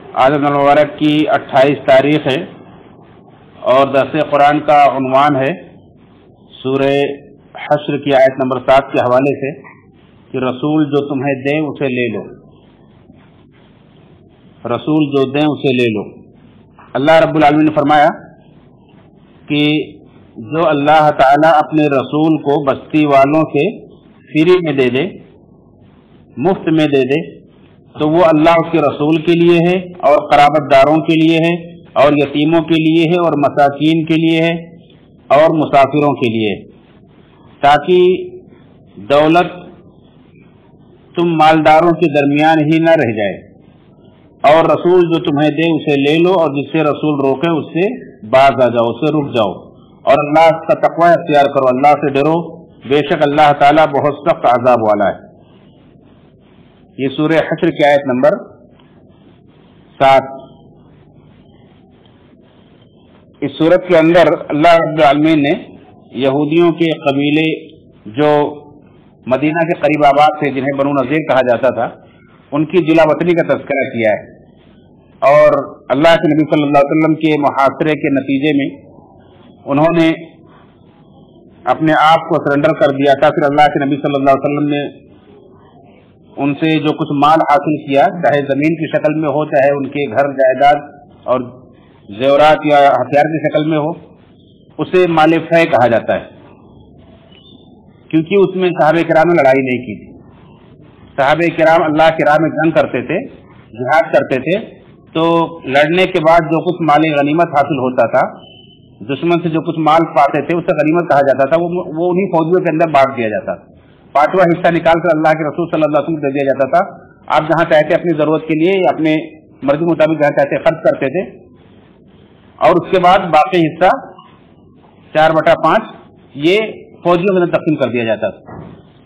آج رمضان المبارک کی 28 تاریخ ہے اور درس قرآن کا عنوان ہے سورہ حشر کی آیت نمبر 7 کے حوالے سے کہ رسول جو تمہیں دیں اسے لے لو، رسول جو دیں اسے لے لو۔ اللہ رب العالمین نے فرمایا کہ جو اللہ تعالیٰ اپنے رسول کو بستی والوں سے فری میں دے دے، مفت میں دے دے، تو وہ اللہ اس کے رسول کے لیے ہے اور قرابت داروں کے لیے ہے اور یتیموں کے لیے ہے اور مساکین کے لیے ہے اور مسافروں کے لیے، تاکہ دولت تم مالداروں کے درمیان ہی نہ رہ جائے، اور رسول جو تمہیں دے اسے لے لو اور جس سے رسول روکے اس سے باز آ جاؤ، اس سے رک جاؤ، اور اللہ کا تقوی اختیار کرو، اللہ سے ڈرو، بے شک اللہ تعالیٰ بہت سخت عذاب والا ہے۔ یہ سورہ حشر کی آیت نمبر 7۔ اس سورت کے اندر اللہ رب العالمین نے یہودیوں کے قبیلے جو مدینہ کے قریب آباد تھے، جنہیں بنو نذیر کہا جاتا تھا، ان کی جلا وطنی کا تذکرہ کیا ہے، اور اللہ کے نبی صلی اللہ علیہ وسلم کے محاصرے کے نتیجے میں انہوں نے اپنے آپ کو سرنڈر کر دیا تھا۔ پھر اللہ کے نبی صلی اللہ علیہ وسلم نے ان سے جو کچھ مال حاصل کیا، چاہے زمین کی شکل میں ہو، چاہے ان کے گھر جائیداد اور زیورات یا ہتھیار کی شکل میں ہو، اسے مال فے کہا جاتا ہے، کیونکہ اس میں صحابہ کرام نے لڑائی نہیں کی تھی۔ صحابہ کرام اللہ کی راہ میں جنگ کرتے تھے، جہاد کرتے تھے، تو لڑنے کے بعد جو کچھ مال غنیمت حاصل ہوتا تھا، دشمن سے جو کچھ مال پاتے تھے اسے غنیمت کہا جاتا تھا، وہ انہیں فوجیوں کے اندر بانٹ دیا جاتا تھا۔ پانچواں حصہ نکال کر اللہ کے رسول صلی اللہ علیہ وسلم دے دیا جاتا تھا۔ آپ جہاں چاہتے اپنی ضرورت کے لیے یا اپنے مرضی مطابق جہاں چاہتے خرچ کرتے تھے، اور اس کے بعد باقی حصہ 4/5 یہ فوجیوں کے اندر تقسیم کر دیا جاتا تھا۔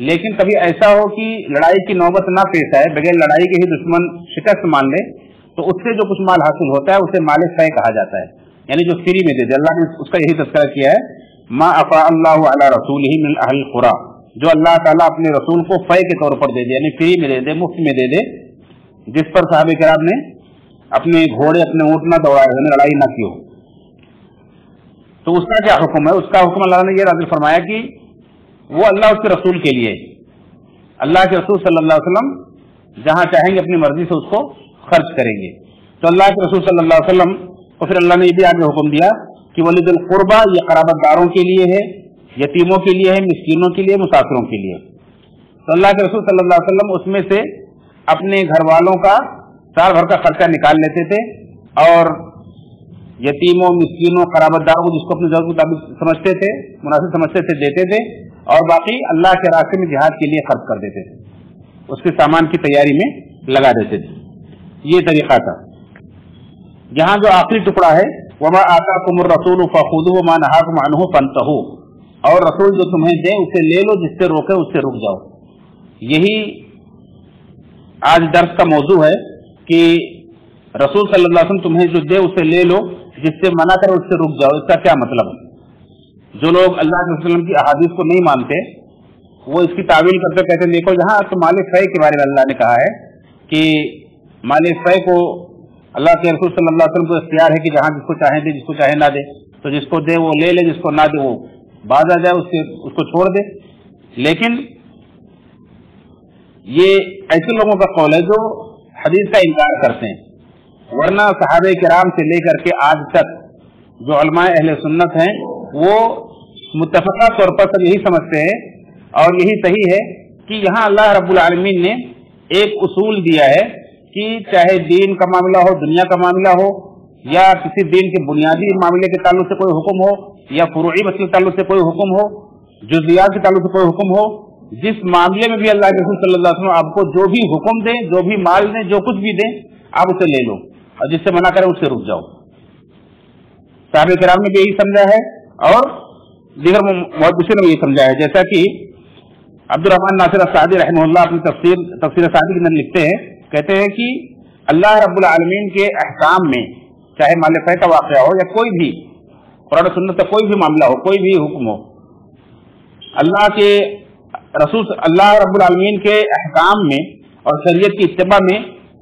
لیکن کبھی ایسا ہو کہ لڑائی کی نوبت نہ پیش آئے، بغیر لڑائی کے ہی دشمن شکست مان لے، تو اس سے جو کچھ مال حاصل ہوتا ہے اسے مال فے کہا جاتا ہے، یعنی جو فری میں دے دے۔ اللہ نے اس کا یہی تذکرہ کیا ہے، ما افاء اللہ علی رسولہ من اہل القری، جو اللہ تعالیٰ اپنے رسول کو فے کے طور پر دے دے، یعنی فری میں دے دے، مفت میں دے دے، جس پر صحابہ کرام نے اپنے گھوڑے اپنے اونٹ نہ دوڑائے ہو، لڑائی نہ کی ہو۔ تو اس کا کیا حکم ہے؟ اس کا حکم اللہ نے یہ نازل فرمایا کہ وہ اللہ اس کے رسول کے لیے، اللہ کے رسول صلی اللہ علیہ وسلم جہاں چاہیں گے اپنی مرضی سے اس کو خرچ کریں گے۔ تو اللہ کے رسول صلی اللہ علیہ وسلم کو پھر اللہ نے یہ بھی آگے حکم دیا کہ ولی ذی القربیٰ، یہ قرابت داروں کے لیے ہے، یتیموں کے لیے ہے، مسکینوں کے لیے، مسافروں کے لیے۔ تو اللہ کے رسول صلی اللہ علیہ وسلم اس میں سے اپنے گھر والوں کا سال بھر کا خرچہ نکال لیتے تھے، اور یتیموں، مسکینوں، قرابت داروں کو جس کو اپنی ضرورت کے مطابق سمجھتے تھے، مناسب سمجھتے تھے، دیتے تھے، اور باقی اللہ کے راستے میں جہاد کے لیے خرچ کر دیتے تھے، اس کے سامان کی تیاری میں لگا دیتے تھے۔ یہ طریقہ تھا۔ یہاں جو آخری ٹکڑا ہے، وما آتاکم الرسول فخذوہ وما نہاکم عنہ فانتہوا، اور رسول جو تمہیں دے اسے لے لو، جس سے روکے اس سے رک جاؤ۔ یہی آج درس کا موضوع ہے کہ رسول صلی اللہ علیہ وسلم تمہیں جو دے اسے لے لو، جس سے منع کرے اس سے رک جاؤ۔ اس کا کیا مطلب ہے؟ جو لوگ اللہ کے وسلم کی احادیث کو نہیں مانتے، وہ اس کی تعویل کرتے کہتے ہیں دیکھو یہاں تو مال فے کے بارے میں اللہ نے کہا ہے کہ مال فے کو اللہ کے رسول صلی اللہ علیہ وسلم کو اختیار ہے کہ جہاں جس کو چاہیں دے، جس کو چاہے نہ دے، تو جس کو دے وہ لے لے، جس کو نہ دے وہ باز آ جائے، اس کو چھوڑ دے۔ لیکن یہ ایسے لوگوں کا قول ہے جو حدیث کا انکار کرتے ہیں، ورنہ صحابہ کرام سے لے کر کے آج تک جو علماء اہل سنت ہیں وہ متفقہ طور پر سب یہی سمجھتے ہیں، اور یہی صحیح ہے کہ یہاں اللہ رب العالمین نے ایک اصول دیا ہے کہ چاہے دین کا معاملہ ہو، دنیا کا معاملہ ہو، یا کسی دین کے بنیادی معاملے کے تعلق سے کوئی حکم ہو، یا فروعی مسئلے کے تعلق سے کوئی حکم ہو، جزیات کے تعلق سے کوئی حکم ہو، جس معاملے میں بھی اللہ کے رسول صلی اللہ علیہ وسلم آپ کو جو بھی حکم دیں، جو بھی مال دیں، جو کچھ بھی دیں، آپ اسے لے لو، اور جس سے منع کریں اس سے رک جاؤ۔ صحابہ کرام نے بھی یہی سمجھا ہے، اور دیگر محدثین نے بھی یہی سمجھا ہے، جیسا کہ عبد الرحمن ناصر السعدی رحمہ اللہ اپنی تفسیر سعدی کے اندر لکھتے ہیں، کہتے ہیں کہ اللہ رب العالمین کے احکام میں، چاہے مال فے کا واقعہ ہو یا کوئی بھی قرآن و سنت کا کوئی بھی معاملہ ہو، کوئی بھی حکم ہو، اللہ رب العالمین کے احکام میں اور شریعت کی اتباع میں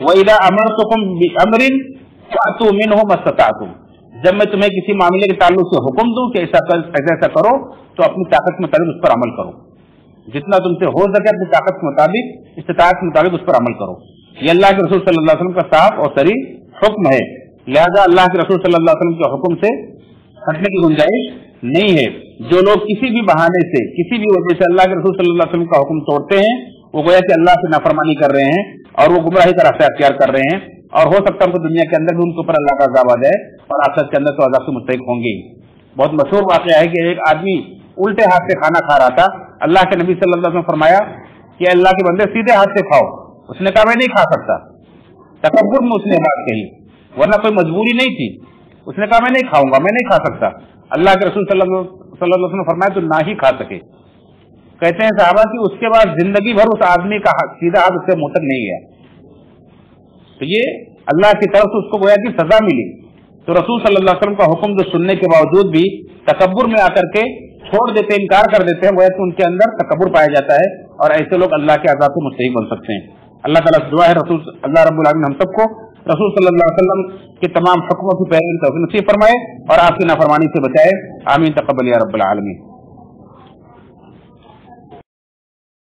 وَإِذَا أَمَرْتُكُمْ بِأَمْرٍ فَأْتُوا مِنْهُ مَا اسْتَطَعْتُمْ، جب میں تمہیں کسی معاملے کے تعلق سے حکم دوں کہ ایسا کرو تو اپنی طاقت کے مطابق اس پر عمل کرو، جتنا تم سے ہو سکے اپنی طاقت کے مطابق، استطاعت کے مطابق اس پر عمل کرو۔ یہ اللہ کے رسول صلی اللہ علیہ وسلم کا صاف اور صریح حکم ہے، لہذا اللہ کے رسول صلی اللہ علیہ وسلم کے حکم سے ہٹنے کی گنجائش نہیں ہے۔ جو لوگ کسی بھی بہانے سے، کسی بھی وجہ سے اللہ کے رسول صلی اللہ علیہ وسلم کا حکم توڑتے ہیں، وہ گویا کہ اللہ سے نافرمانی کر رہے ہیں اور وہ گمراہی کا راستہ اختیار کر رہے ہیں، اور ہو سکتا ہے ان کو دنیا کے اندر بھی ان کے اوپر اللہ کا عذاب آ جائے اور آخرت کے اندر تو عذاب سے مستحق ہوں گے۔ بہت مشہور واقعہ ہے کہ ایک آدمی الٹے ہاتھ سے کھانا کھا رہا تھا، اللہ کے نبی صلی اللہ علیہ وسلم نے فرمایا کہ اللہ کے بندے سیدھے ہاتھ سے کھاؤ، اس نے کہا میں نہیں کھا سکتا، تکبر میں اس نے بات کہی، ورنہ کوئی مجبوری نہیں تھی، اس نے کہا میں نہیں کھاؤں گا، میں نہیں کھا سکتا۔ اللہ کے رسول صلی اللہ علیہ وسلم نے فرمایا تو نہ ہی کھا سکے۔ کہتے ہیں صحابہ کہ اس کے بعد زندگی بھر اس آدمی کا سیدھا ہاتھ اس کے منہ تک نہیں گیا۔ تو یہ اللہ کی طرف سے اس کو گویا کہ سزا ملی۔ تو رسول صلی اللہ علیہ وسلم کا حکم جو سننے کے باوجود بھی تکبر میں آ کر کے چھوڑ دیتے، انکار کر دیتے ہیں، گویا کہ ان کے اندر تکبر پایا جاتا ہے اور ایسے لوگ اللہ کے عذاب سے مستحق بن سکتے ہیں۔ اللہ تعالیٰ سے دعا ہے اللہ رب العالمین ہم سب کو رسول صلی اللہ علیہ وسلم کے تمام حکموں کی پیروی نصیب فرمائے اور آپ کی نافرمانی سے بچائے، آمین تقبل یا رب العالمین۔